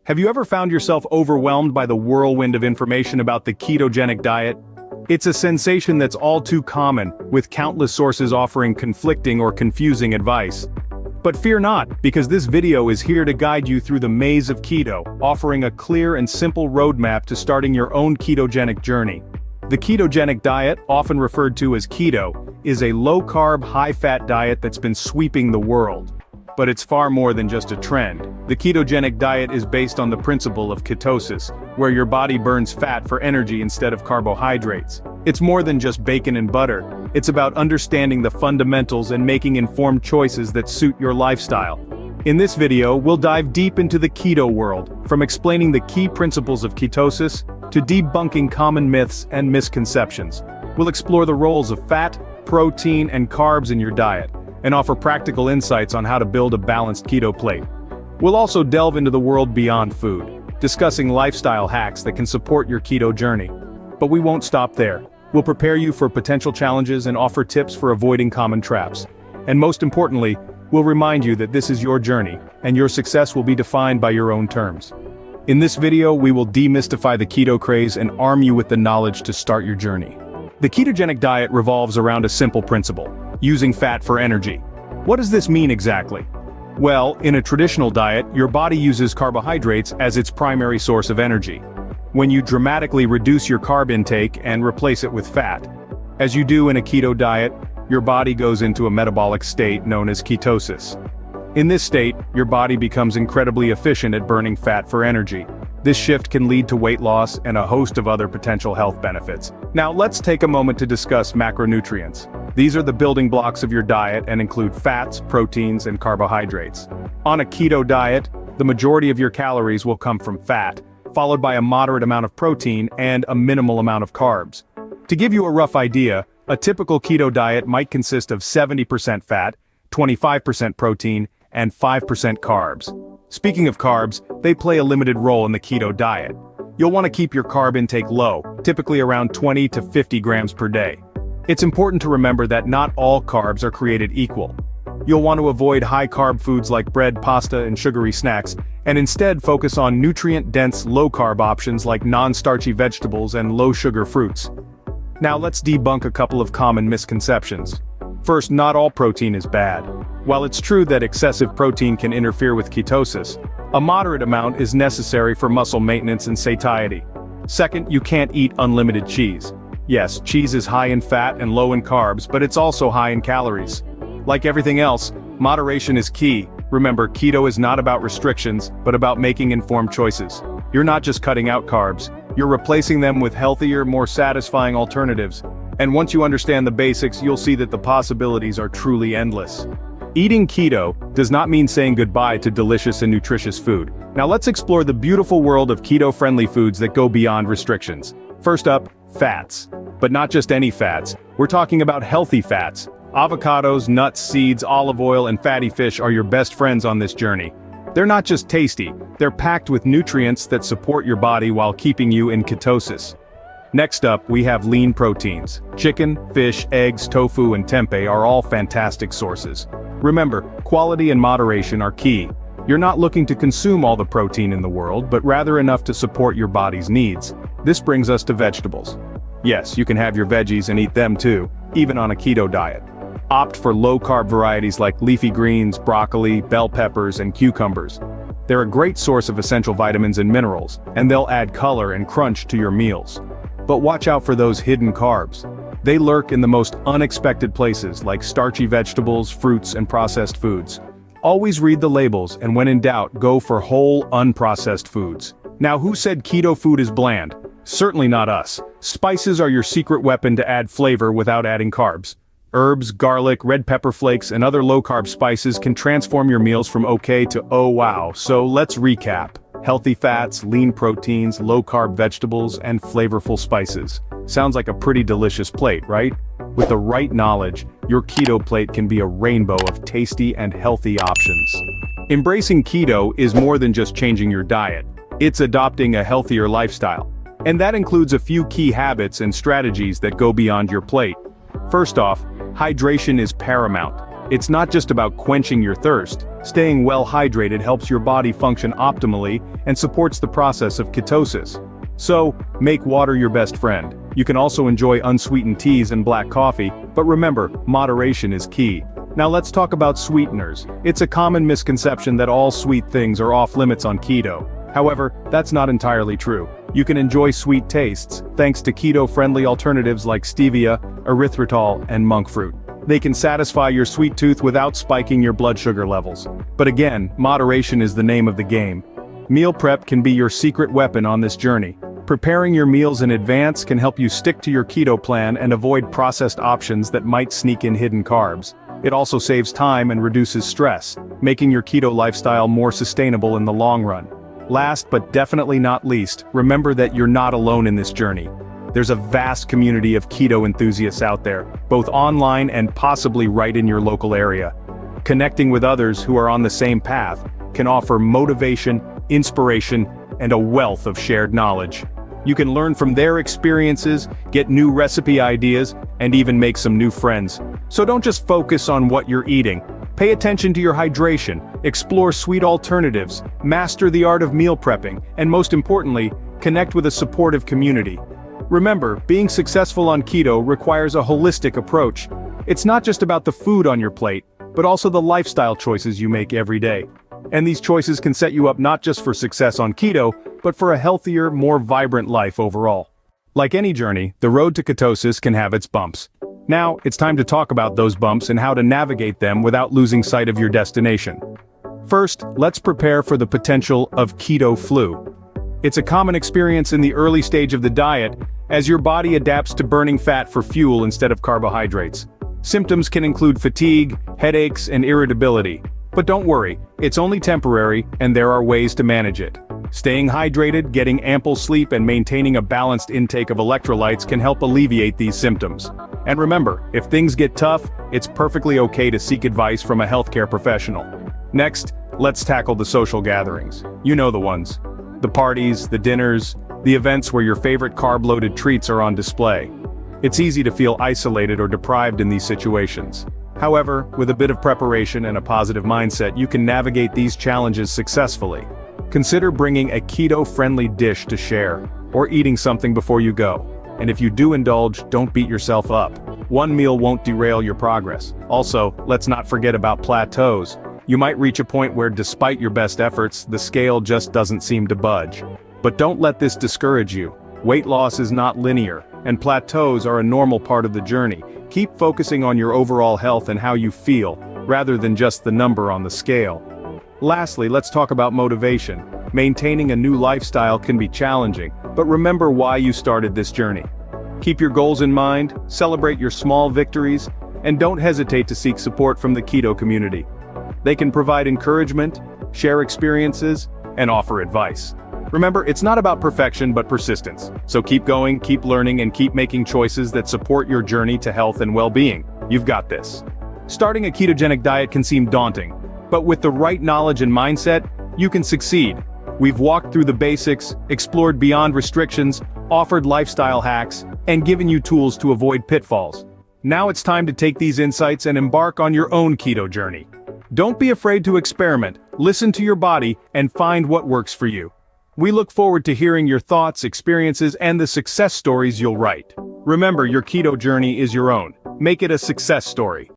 Have you ever found yourself overwhelmed by the whirlwind of information about the ketogenic diet? It's a sensation that's all too common, with countless sources offering conflicting or confusing advice. But fear not, because this video is here to guide you through the maze of keto, offering a clear and simple roadmap to starting your own ketogenic journey. The ketogenic diet, often referred to as keto, is a low-carb, high-fat diet that's been sweeping the world. But it's far more than just a trend. The ketogenic diet is based on the principle of ketosis, where your body burns fat for energy instead of carbohydrates. It's more than just bacon and butter. It's about understanding the fundamentals and making informed choices that suit your lifestyle. In this video, we'll dive deep into the keto world, from explaining the key principles of ketosis, to debunking common myths and misconceptions. We'll explore the roles of fat, protein, and carbs in your diet, and offer practical insights on how to build a balanced keto plate. We'll also delve into the world beyond food, discussing lifestyle hacks that can support your keto journey. But we won't stop there. We'll prepare you for potential challenges and offer tips for avoiding common traps. And most importantly, we'll remind you that this is your journey, and your success will be defined by your own terms. In this video, we will demystify the keto craze and arm you with the knowledge to start your journey. The ketogenic diet revolves around a simple principle: using fat for energy. What does this mean exactly? Well, in a traditional diet, your body uses carbohydrates as its primary source of energy. When you dramatically reduce your carb intake and replace it with fat, as you do in a keto diet, your body goes into a metabolic state known as ketosis. In this state, your body becomes incredibly efficient at burning fat for energy. This shift can lead to weight loss and a host of other potential health benefits. Now let's take a moment to discuss macronutrients. These are the building blocks of your diet and include fats, proteins, and carbohydrates. On a keto diet, the majority of your calories will come from fat, followed by a moderate amount of protein and a minimal amount of carbs. To give you a rough idea, a typical keto diet might consist of 70% fat, 25% protein, and 5% carbs. Speaking of carbs, they play a limited role in the keto diet. You'll want to keep your carb intake low, typically around 20 to 50 grams per day. It's important to remember that not all carbs are created equal. You'll want to avoid high-carb foods like bread, pasta, and sugary snacks, and instead focus on nutrient-dense low-carb options like non-starchy vegetables and low-sugar fruits. Now let's debunk a couple of common misconceptions. First, not all protein is bad. While it's true that excessive protein can interfere with ketosis, a moderate amount is necessary for muscle maintenance and satiety. Second, you can't eat unlimited cheese. Yes, cheese is high in fat and low in carbs, but it's also high in calories. Like everything else, moderation is key. Remember, keto is not about restrictions, but about making informed choices. You're not just cutting out carbs, you're replacing them with healthier, more satisfying alternatives. And once you understand the basics, you'll see that the possibilities are truly endless. Eating keto does not mean saying goodbye to delicious and nutritious food. Now let's explore the beautiful world of keto-friendly foods that go beyond restrictions. First up, fats. But not just any fats, we're talking about healthy fats. Avocados, nuts, seeds, olive oil, and fatty fish are your best friends on this journey. They're not just tasty, they're packed with nutrients that support your body while keeping you in ketosis. Next up, we have lean proteins. Chicken, fish, eggs, tofu, and tempeh are all fantastic sources. Remember, quality and moderation are key. You're not looking to consume all the protein in the world, but rather enough to support your body's needs. This brings us to vegetables. Yes, you can have your veggies and eat them too, even on a keto diet. Opt for low-carb varieties like leafy greens, broccoli, bell peppers, and cucumbers. They're a great source of essential vitamins and minerals, and they'll add color and crunch to your meals. But watch out for those hidden carbs. They lurk in the most unexpected places like starchy vegetables, fruits, and processed foods. Always read the labels, and when in doubt, go for whole, unprocessed foods. Now, who said keto food is bland? Certainly not us. Spices are your secret weapon to add flavor without adding carbs. Herbs, garlic, red pepper flakes, and other low-carb spices can transform your meals from okay to oh wow. So let's recap. Healthy fats, lean proteins, low-carb vegetables, and flavorful spices. Sounds like a pretty delicious plate, right? With the right knowledge, your keto plate can be a rainbow of tasty and healthy options. Embracing keto is more than just changing your diet. It's adopting a healthier lifestyle. And that includes a few key habits and strategies that go beyond your plate. First off, hydration is paramount. It's not just about quenching your thirst. Staying well hydrated helps your body function optimally and supports the process of ketosis. So, make water your best friend. You can also enjoy unsweetened teas and black coffee, but remember, moderation is key. Now let's talk about sweeteners. It's a common misconception that all sweet things are off limits on keto. However, that's not entirely true. You can enjoy sweet tastes, thanks to keto-friendly alternatives like stevia, erythritol, and monk fruit. They can satisfy your sweet tooth without spiking your blood sugar levels. But again, moderation is the name of the game. Meal prep can be your secret weapon on this journey. Preparing your meals in advance can help you stick to your keto plan and avoid processed options that might sneak in hidden carbs. It also saves time and reduces stress, making your keto lifestyle more sustainable in the long run. Last but definitely not least, remember that you're not alone in this journey. There's a vast community of keto enthusiasts out there, both online and possibly right in your local area. Connecting with others who are on the same path can offer motivation, inspiration, and a wealth of shared knowledge. You can learn from their experiences, get new recipe ideas, and even make some new friends. So don't just focus on what you're eating. Pay attention to your hydration, explore sweet alternatives, master the art of meal prepping, and most importantly, connect with a supportive community. Remember, being successful on keto requires a holistic approach. It's not just about the food on your plate, but also the lifestyle choices you make every day. And these choices can set you up not just for success on keto, but for a healthier, more vibrant life overall. Like any journey, the road to ketosis can have its bumps. Now, it's time to talk about those bumps and how to navigate them without losing sight of your destination. First, let's prepare for the potential of keto flu. It's a common experience in the early stage of the diet, as your body adapts to burning fat for fuel instead of carbohydrates. Symptoms can include fatigue, headaches, and irritability. But don't worry, it's only temporary, and there are ways to manage it. Staying hydrated, getting ample sleep, and maintaining a balanced intake of electrolytes can help alleviate these symptoms. And remember, if things get tough, it's perfectly okay to seek advice from a healthcare professional. Next, let's tackle the social gatherings. You know the ones. The parties, the dinners, the events where your favorite carb-loaded treats are on display. It's easy to feel isolated or deprived in these situations. However, with a bit of preparation and a positive mindset, you can navigate these challenges successfully. Consider bringing a keto-friendly dish to share, or eating something before you go. And if you do indulge, don't beat yourself up. One meal won't derail your progress. Also, let's not forget about plateaus. You might reach a point where, despite your best efforts, the scale just doesn't seem to budge. But don't let this discourage you. Weight loss is not linear, and plateaus are a normal part of the journey. Keep focusing on your overall health and how you feel, rather than just the number on the scale. Lastly, let's talk about motivation. Maintaining a new lifestyle can be challenging, but remember why you started this journey. Keep your goals in mind, celebrate your small victories, and don't hesitate to seek support from the keto community. They can provide encouragement, share experiences, and offer advice. Remember, it's not about perfection but persistence. So keep going, keep learning, and keep making choices that support your journey to health and well-being. You've got this. Starting a ketogenic diet can seem daunting, but with the right knowledge and mindset, you can succeed. We've walked through the basics, explored beyond restrictions, offered lifestyle hacks, and given you tools to avoid pitfalls. Now it's time to take these insights and embark on your own keto journey. Don't be afraid to experiment, listen to your body, and find what works for you. We look forward to hearing your thoughts, experiences, and the success stories you'll write. Remember, your keto journey is your own. Make it a success story.